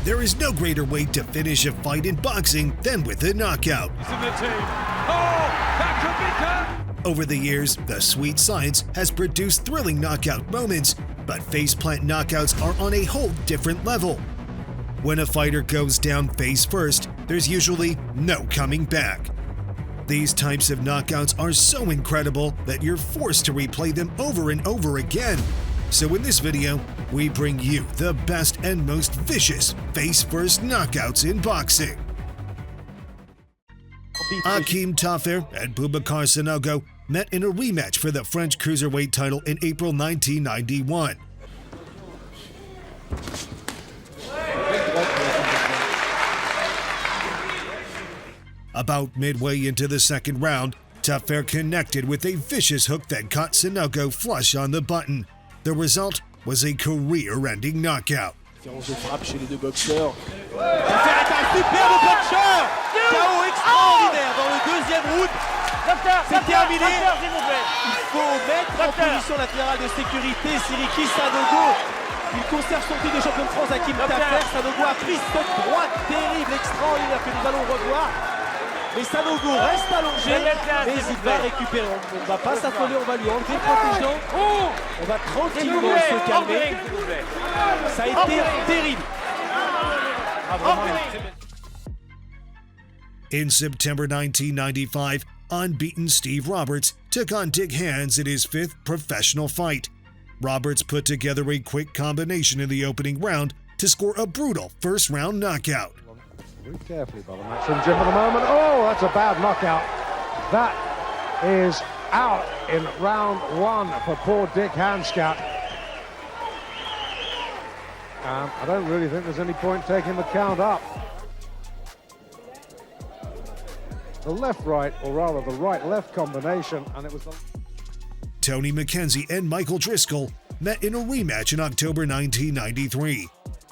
There is no greater way to finish a fight in boxing than with a knockout. He's in the team. Oh, that could be cut. Over the years, the sweet science has produced thrilling knockout moments, but faceplant knockouts are on a whole different level. When a fighter goes down face first, there's usually no coming back. These types of knockouts are so incredible that you're forced to replay them over and over again. So in this video, we bring you the best and most vicious face-first knockouts in boxing. Akim Tafir and Boubacar Sanogo met in a rematch for the French cruiserweight title in April 1991. About midway into the second round, Tafir connected with a vicious hook that caught Sanogo flush on the button. The result was a career-ending knockout. Différence de frappe chez les deux boxeurs. Tafir est un superbe puncher. KO extraordinaire dans le deuxième round. C'est terminé. Il faut mettre en position latérale de sécurité Siriki Sanogo. Il conserve son titre de champion de France. Akim Tafir. Sanogo a pris cette droite terrible, extraordinaire que nous allons revoir. Mais Sanogo reste allongé, mais il va récupérer. On ne va pas s'affoler, on va lui enlever le protégeant. On va tranquillement se calmer. Ça a été terrible. In September 1995, unbeaten Steve Roberts took on Dick Hands in his fifth professional fight. Roberts put together a quick combination in the opening round to score a brutal first-round knockout. Very carefully by the matchroom gym at the moment. Oh, that's a bad knockout. That is out in round one for poor Dick Handscat. I don't really think there's any point taking the count up. The left-right, or rather the right-left combination, and it was the... Tony McKenzie and Michael Driscoll met in a rematch in October 1993.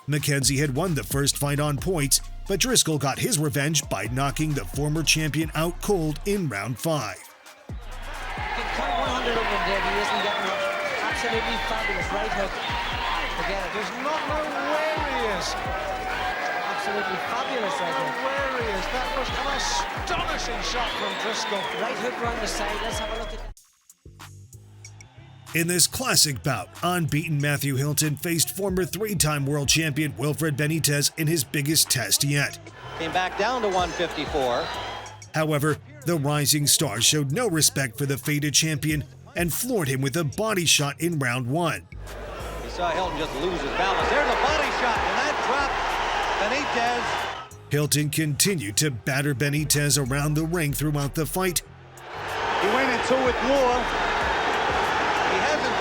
McKenzie had won the first fight on points, but Driscoll got his revenge by knocking the former champion out cold in round 5. He can cut 100 of them, Dave. He isn't getting up. Absolutely fabulous right hook. Forget it. Does not know where he is. Absolutely fabulous right hook. Where he is. That was an astonishing shot from Driscoll. Right hook round the side. Let's have a look at that. In this classic bout, unbeaten Matthewhilton faced former three-time world champion Wilfred Benitez in his biggest test yet. Came back down to 154. However, the rising star showed no respect for the faded champion and floored him with a body shot in round 1. You saw Hilton just lose his balance. There's a body shot, and that dropped Benitez. Hilton continued to batter Benitez around the ring throughout the fight. He went into it more.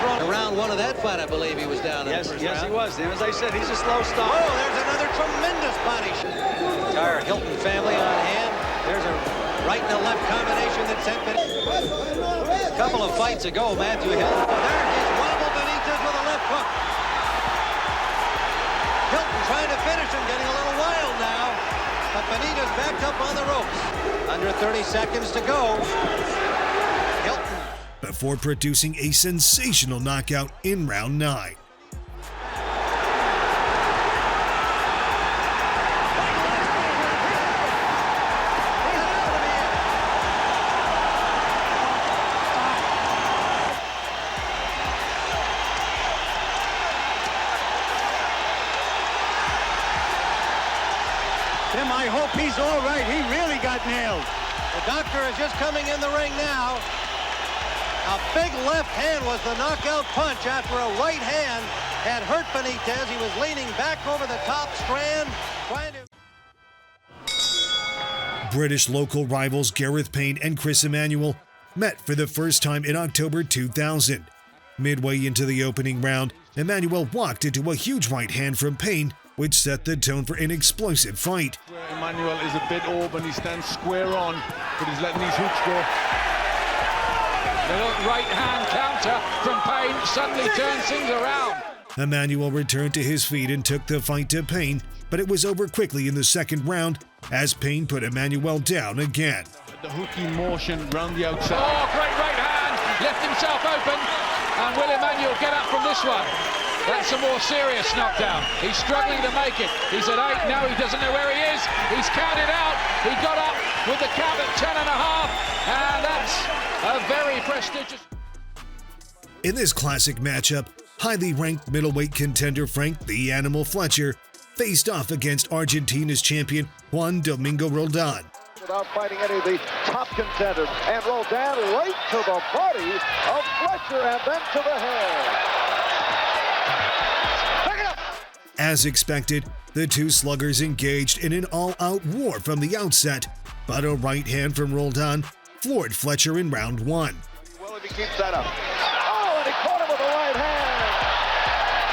Around one of that fight, I believe he was down in the first round. He was. And as I said, he's a slow start. Oh, there's another tremendous body shot. Entire Hilton family on hand. There's a right and a left combination that sent Benitez. A couple of fights ago, Matthewhilton. There is wobble Benitez with a left hook. Hilton trying to finish him, getting a little wild now. But Benitez backed up on the ropes. Under 30 seconds to go. Hilton. Before producing a sensational knockout in round 9. Tim, I hope he's all right. He really got nailed. The doctor is just coming in the ring now. A big left hand was the knockout punch after a right hand had hurt Benitez. He was leaning back over the top strand, trying to... British local rivals Gareth Payne and Chris Emanuel met for the first time in October 2000. Midway into the opening round, Emanuel walked into a huge right hand from Payne, which set the tone for an explosive fight. Emanuel is a bit open. He stands square on, but he's letting these hooks go. The right-hand counter from Payne suddenly turns things around. Emanuel returned to his feet and took the fight to Payne, but it was over quickly in the second round as Payne put Emanuel down again. The hooking motion round the outside. Oh, great right hand, left himself open, and will Emanuel get up from this one? That's a more serious knockdown. He's struggling to make it. He's at 8. Now he doesn't know where he is. He's counted out. He got up with the count at 10.5. And that's a very prestigious. In this classic matchup, highly ranked middleweight contender Frank the Animal Fletcher faced off against Argentina's champion Juan Domingo Roldan. Without fighting any of the top contenders, and Roldan right to the body of Fletcher and then to the head. Pick it up! As expected, the two sluggers engaged in an all-out war from the outset, but a right hand from Roldan floored Fletcher in round 1. Well, if he keeps that up. Oh, and he caught him with the right hand.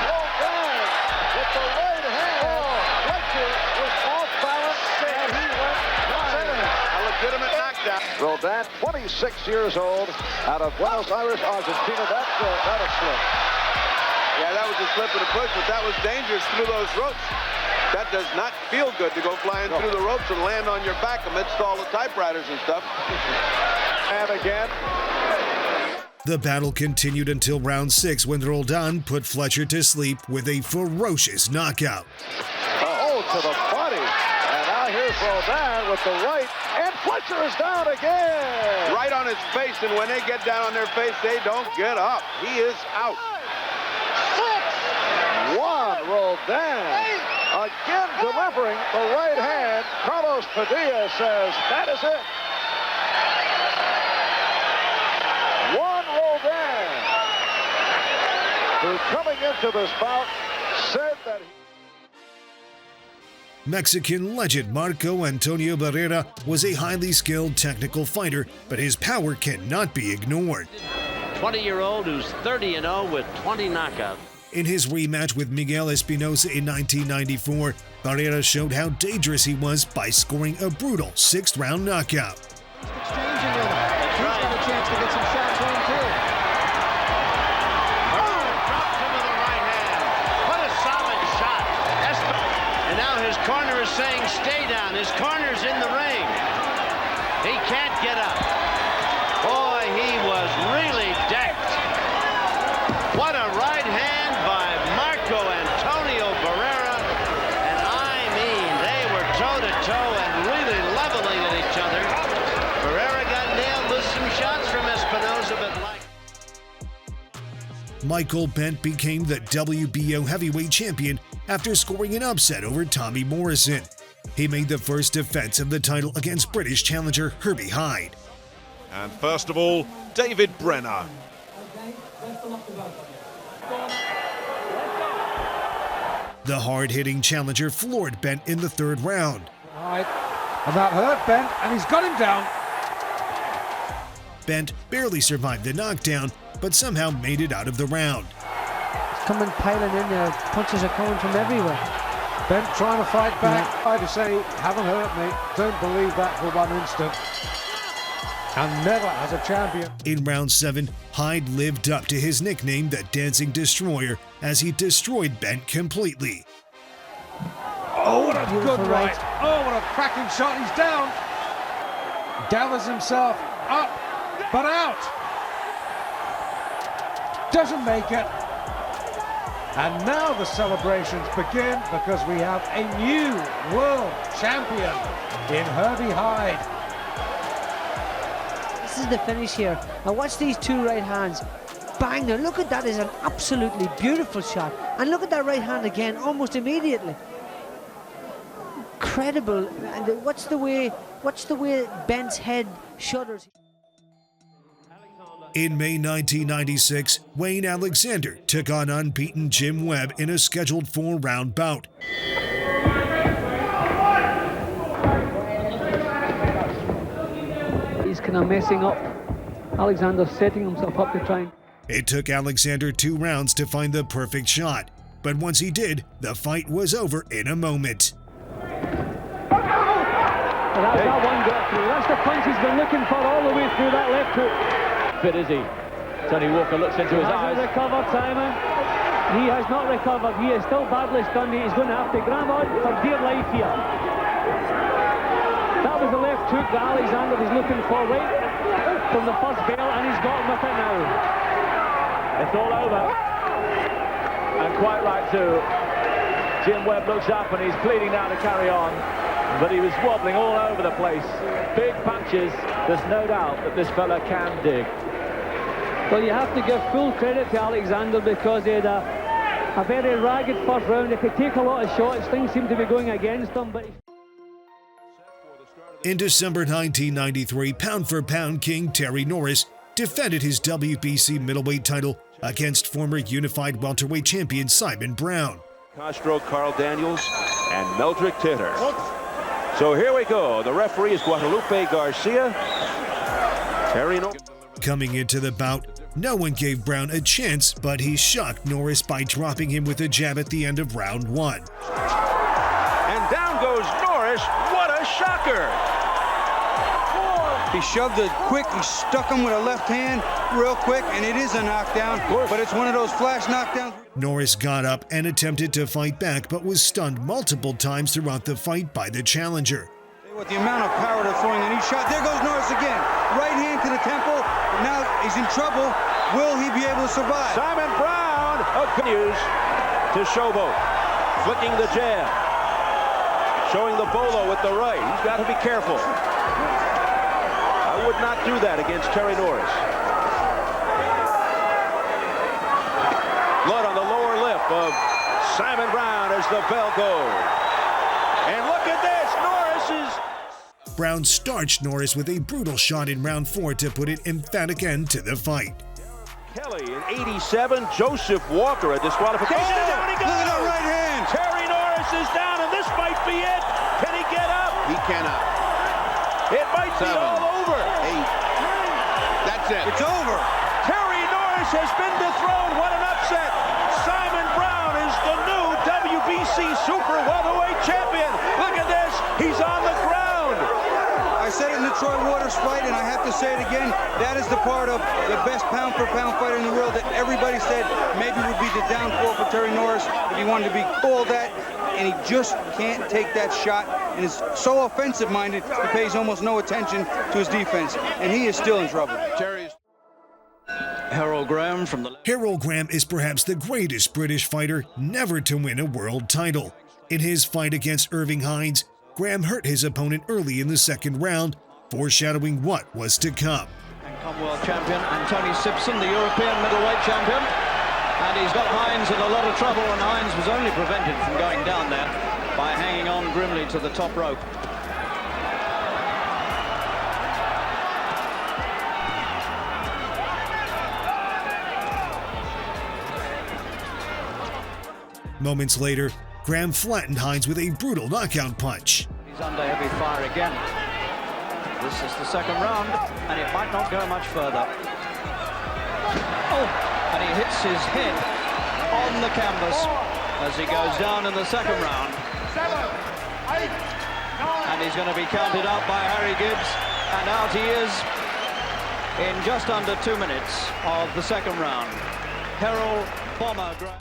Roldan with the right hand. Oh, Fletcher was off balance and he went flying. A legitimate knockdown. Roldan, 26 years old, out of Buenos Aires, Argentina. That's a slip. Yeah, that was a slip and a push, but that was dangerous through those ropes. That does not feel good to go flying through the ropes and land on your back amidst all the typewriters and stuff. And again. The battle continued until round 6 when Roldan put Fletcher to sleep with a ferocious knockout. Oh, to the body. And now here's Roldan with the right, and Fletcher is down again. Right on his face, and when they get down on their face, they don't get up. He is out. 6-1, Roldan. Again delivering the right hand. Carlos Padilla says, that is it. 1 Roldan, who coming into this bout said that Mexican legend Marco Antonio Barrera was a highly skilled technical fighter, but his power cannot be ignored. 20-year-old who's 30-0 with 20 knockouts. In his rematch with Miguel Espinosa in 1994, Barrera showed how dangerous he was by scoring a brutal 6th-round knockout. Exchanging with him. He's got a chance to get some shots on too. Drops him with the right hand. What a solid shot. And now his corner is saying stay down. His corner's in the ring. He can't get up. Boy, he was really decked. What a right hand by Marco Antonio Barrera. And I mean, they were toe-to-toe and really leveling at each other. Barrera got nailed with some shots from Espinosa, but Michael Bent became the WBO heavyweight champion after scoring an upset over Tommy Morrison. He made the first defense of the title against British challenger Herbie Hyde. And first of all, David Brenner. The hard-hitting challenger floored Bent in the 3rd round. right, and that hurt Bent, and he's got him down. Bent barely survived the knockdown, but somehow made it out of the round. It's coming piling in there. Punches are coming from everywhere. Bent trying to fight back. I to say, haven't hurt me. Don't believe that for 1 instant. And never as a champion. In round 7, Hyde lived up to his nickname, the Dancing Destroyer, as he destroyed Bent completely. Oh, what a good right. Oh, what a cracking shot. He's down. Gathers himself up, but out. Doesn't make it. And now the celebrations begin because we have a new world champion in Herbie Hyde. This is the finish here. Now watch these 2 right hands. Bang! Now look at that, is an absolutely beautiful shot. And look at that right hand again, almost immediately. Incredible. And watch the way Bent's head shudders. In May 1996, Wayne Alexander took on unbeaten Jim Webb in a scheduled 4-round bout. He's kind of messing up. Alexander's setting himself up to try and... It took Alexander 2 rounds to find the perfect shot, but once he did, the fight was over in a moment. That one got through. That's the punch he's been looking for all the way through that left hook. Fit is he? Tony Walker looks into his eyes. He hasn't recovered, Simon. He has not recovered. He is still badly stunned. He's going to have to grab on for dear life here. That was the left hook that Alexander was looking for right from the first bell, and he's got him with it now. It's all over. and quite right too. Jim Webb looks up and he's pleading now to carry on, but he was wobbling all over the place. Big punches. There's no doubt that this fella can dig. Well, you have to give full credit to Alexander because he had a very ragged first round. He could take a lot of shots. Things seem to be going against him, but... In December 1993, pound-for-pound king Terry Norris defended his WBC middleweight title against former unified welterweight champion Simon Brown. Castro, Carl Daniels, and Meldrick Titter. So here we go. The referee is Guadalupe Garcia. Terry Norris. Coming into the bout, no one gave Brown a chance, but he shocked Norris by dropping him with a jab at the end of round 1. And down goes Norris. What a shocker! He shoved it quick, he stuck him with a left hand real quick, and it is a knockdown, but it's one of those flash knockdowns. Norris got up and attempted to fight back, but was stunned multiple times throughout the fight by the challenger. With the amount of power they're throwing, and he shot. There goes Norris again. Right hand to the temple. Now he's in trouble. Will he be able to survive? Simon Brown continues to showboat, flicking the jab, showing the bolo with the right. He's got to be careful. I would not do that against Terry Norris. Blood on the lower lip of Simon Brown as the bell goes. And look at this, Norris is... Brown starched Norris with a brutal shot in round 4 to put an emphatic end to the fight. Kelly in 87, Joseph Walker, a disqualification. And down he goes. Look at that right hand. Terry Norris is down, and this might be it. Can he get up? He cannot. It might be all over. 8. That's it. It's over. Terry Norris has been dethroned. What an upset. Simon Brown is the new WBC Super Welterweight Champion. Look at this. He's on the ground. I said it in the Troy Waters fight, and I have to say it again. That is the part of the best pound-for-pound fighter in the world that everybody said maybe would be the downfall for Terry Norris if he wanted to be all that, and he just can't take that shot, and is so offensive-minded he pays almost no attention to his defense, and he is still in trouble. Harold Graham from the... Harold Graham is perhaps the greatest British fighter never to win a world title. In his fight against Irving Hines, Graham hurt his opponent early in the second round, foreshadowing what was to come. And Commonwealth champion Anthony Simpson, the European middleweight champion. And he's got Hines in a lot of trouble, and Hines was only prevented from going down there by hanging on grimly to the top rope. Moments later, Graham flattened Hines with a brutal knockout punch. He's under heavy fire again. This is the second round, and it might not go much further. Oh, and he hits his head on the canvas as he goes down in the second round. 7, 8, 9. And he's going to be counted out by Harry Gibbs, and out he is in just under 2 minutes of the second round. Harold Bomber.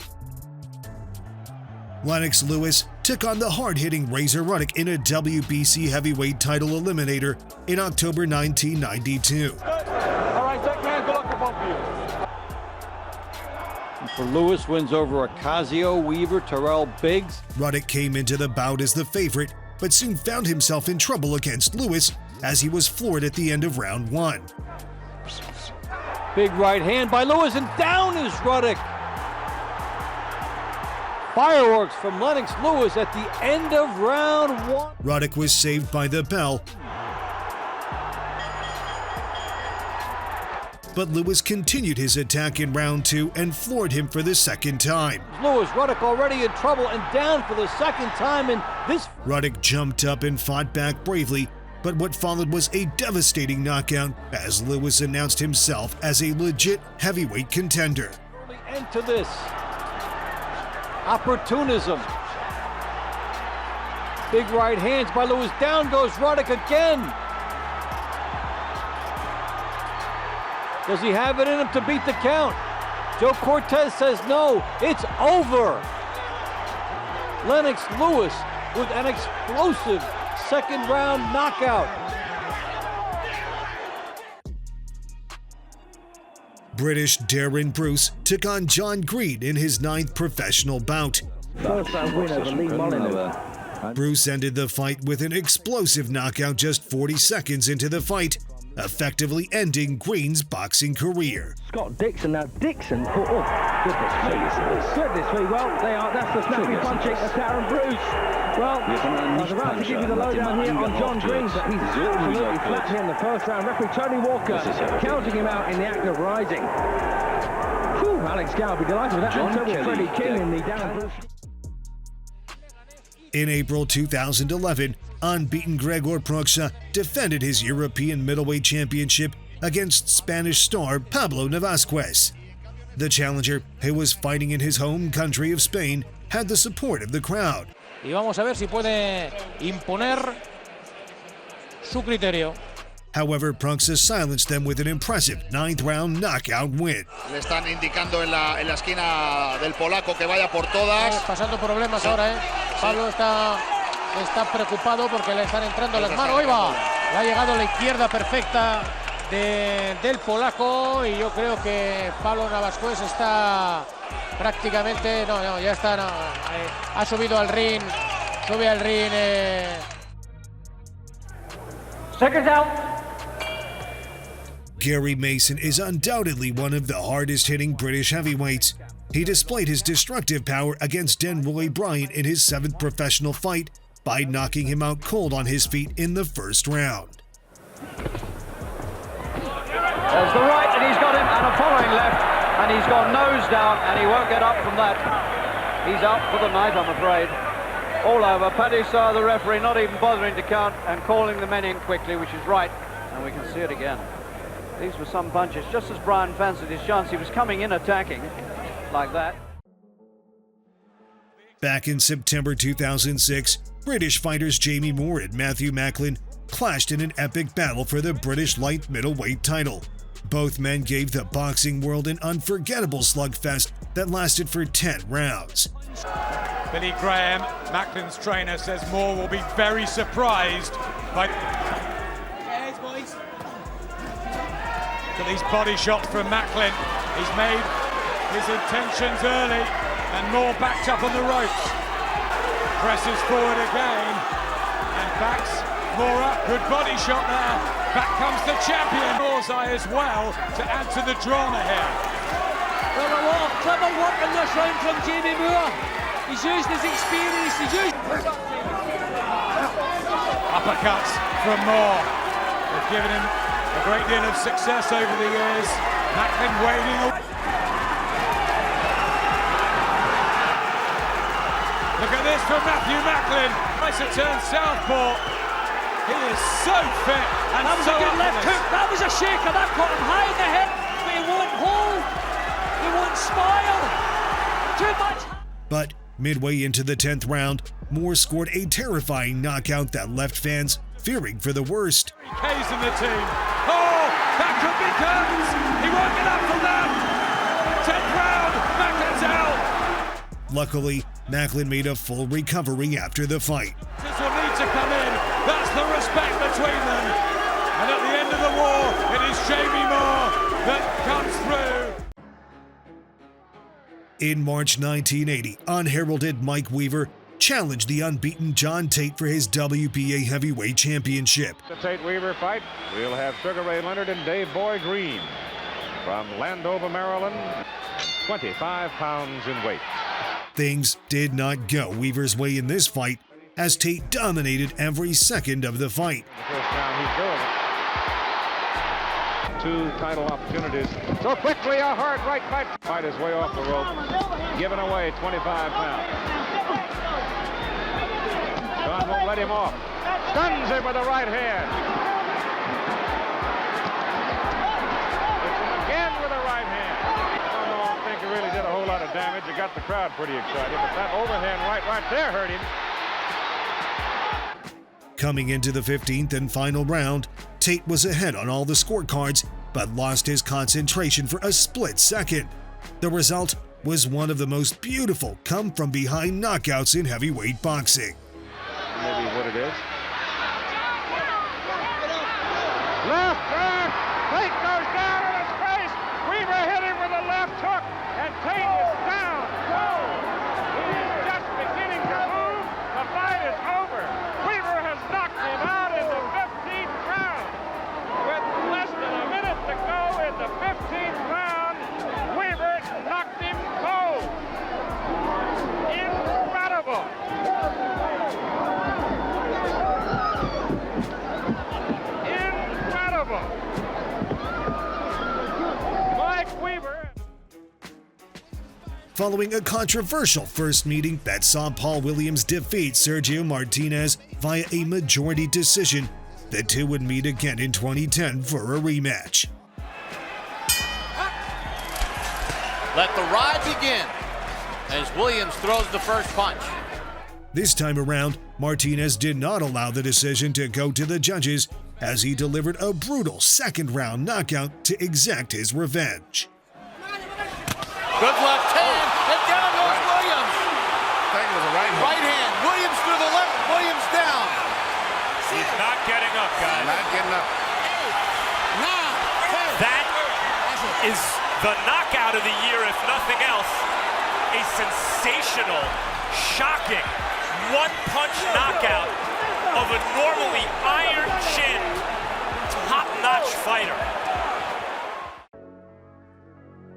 Lennox Lewis took on the hard-hitting Razor Ruddock in a WBC heavyweight title eliminator in October 1992. All right, second man, good luck to both of you. For Lewis, wins over Ocasio, Weaver, Terrell Biggs. Ruddock came into the bout as the favorite, but soon found himself in trouble against Lewis as he was floored at the end of round 1. Big right hand by Lewis, and down is Ruddock. Fireworks from Lennox Lewis at the end of round 1. Ruddock was saved by the bell, but Lewis continued his attack in round 2 and floored him for the second time. Lewis, Ruddock already in trouble and down for the second time in this. Ruddock jumped up and fought back bravely, but what followed was a devastating knockout as Lewis announced himself as a legit heavyweight contender. The end to this. Opportunism. Big right hands by Lewis. Down goes Ruddock again. Does he have it in him to beat the count? Joe Cortez says no. It's over. Lennox Lewis with an explosive second round knockout. British Darren Bruce took on John Green in his 9th professional bout. First round win over Lee Molyneux. Bruce ended the fight with an explosive knockout just 40 seconds into the fight, effectively ending Green's boxing career. Scott Dixon, now Dixon, goodness me, well, that's the snappy punching of Darren Bruce. Well, I was about to give you the lowdown here on John Green, but he's absolutely flat here in the first round. Referee Tony Walker counting him out in the act of rising. Whew, Alex Gow will be delighted with that, and so will Freddie King in the Darren Bruce. In April 2011, unbeaten Gregor Proenza defended his European middleweight championship against Spanish star Pablo Navasquez. The challenger, who was fighting in his home country of Spain, had the support of the crowd. Y vamos a ver si puede imponer su criterio. However, Proenza silenced them with an impressive 9th-round knockout win. Le están indicando en la esquina del polaco que vaya por todas. Pasando problemas ahora, Pablo está preocupado porque le están entrando las manos. ¡Ahí va! Le ha llegado la izquierda perfecta del polaco y yo creo que Pablo Navasquez está prácticamente... No, ya está... No, ha subido al ring, sube al ring... Seconds out. Gary Mason is undoubtedly one of the hardest-hitting British heavyweights. He displayed his destructive power against Denroy Bryant in his 7th professional fight by knocking him out cold on his feet in the first round. There's the right, and he's got him, and a following left, and he's gone nose down, and he won't get up from that. He's out for the night, I'm afraid. All over. Paddy saw the referee not even bothering to count and calling the men in quickly, which is right, and we can see it again. These were some punches. Just as Brian fancied his chance, he was coming in attacking like that. Back in September 2006, British fighters Jamie Moore and Matthew Macklin clashed in an epic battle for the British light middleweight title. Both men gave the boxing world an unforgettable slugfest that lasted for 10 rounds. Billy Graham, Macklin's trainer, says Moore will be very surprised by these body shots from Macklin. He's made his intentions early, and Moore backed up on the ropes. Presses forward again, and backs Moore up. Good body shot there. Back comes the champion. Moore's eye as well to add to the drama here. Well, a lot of clever work in this round from Jamie Moore. He's used his experience. He's used uppercuts from Moore. They've given him a great deal of success over the years. Macklin waiting. Look at this from Matthew Macklin. Nice to turn southpaw. He is so fit and that was so a good left hook. That was a shaker. That caught him high in the head. But he won't hold. He won't smile. Too much. But midway into the 10th round, Moore scored a terrifying knockout that left fans fearing for the worst. K's in the team. Oh, that could be curtains. He won't get up from that. 10th round, Macklin's out. Luckily, Macklin made a full recovery after the fight. This will need to come in. That's the respect between them. And at the end of the war, it is Jamie Moore that comes through. In March 1980, unheralded Mike Weaver challenged the unbeaten John Tate for his WBA heavyweight championship. The Tate-Weaver fight, we'll have Sugar Ray Leonard and Dave Boy Green from Landover, Maryland, 25 pounds in weight. Things did not go Weaver's way in this fight, as Tate dominated every second of the fight. The first round, he's doing it. 2 title opportunities. So quickly, a hard right fight. Fight is way off the rope, giving away 25 pounds. John won't let him off. Stuns him with the right hand. Hits him again with the right hand. I don't think he really did a whole lot of damage. It got the crowd pretty excited, but that overhand right there hurt him. Coming into the 15th and final round, Tate was ahead on all the scorecards, but lost his concentration for a split second. The result was one of the most beautiful come-from-behind knockouts in heavyweight boxing. Maybe what it is. Left back. Tate goes down in his face. Weaver hits. Payne is down. He is just beginning to move. The fight is over. Weaver has knocked him out in the 15th round. With less than a minute to go in the 15th round, Weaver knocked him cold. Incredible. Incredible. Mike Weaver. Following a controversial first meeting that saw Paul Williams defeat Sergio Martinez via a majority decision, the two would meet again in 2010 for a rematch. Let the ride begin as Williams throws the first punch. This time around, Martinez did not allow the decision to go to the judges as he delivered a brutal second-round knockout to exact his revenge. Good left hand, and down goes Williams. I think it was a right hand. Williams through the left, Williams down. He's not getting up, guys. Not getting up. That is the knockout of the year, if nothing else. A sensational, shocking, one-punch knockout of a normally iron-chinned, top-notch fighter.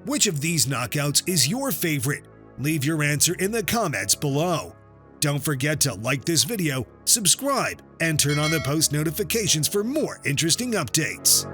Which of these knockouts is your favorite? Leave your answer in the comments below. Don't forget to like this video, subscribe, and turn on the post notifications for more interesting updates.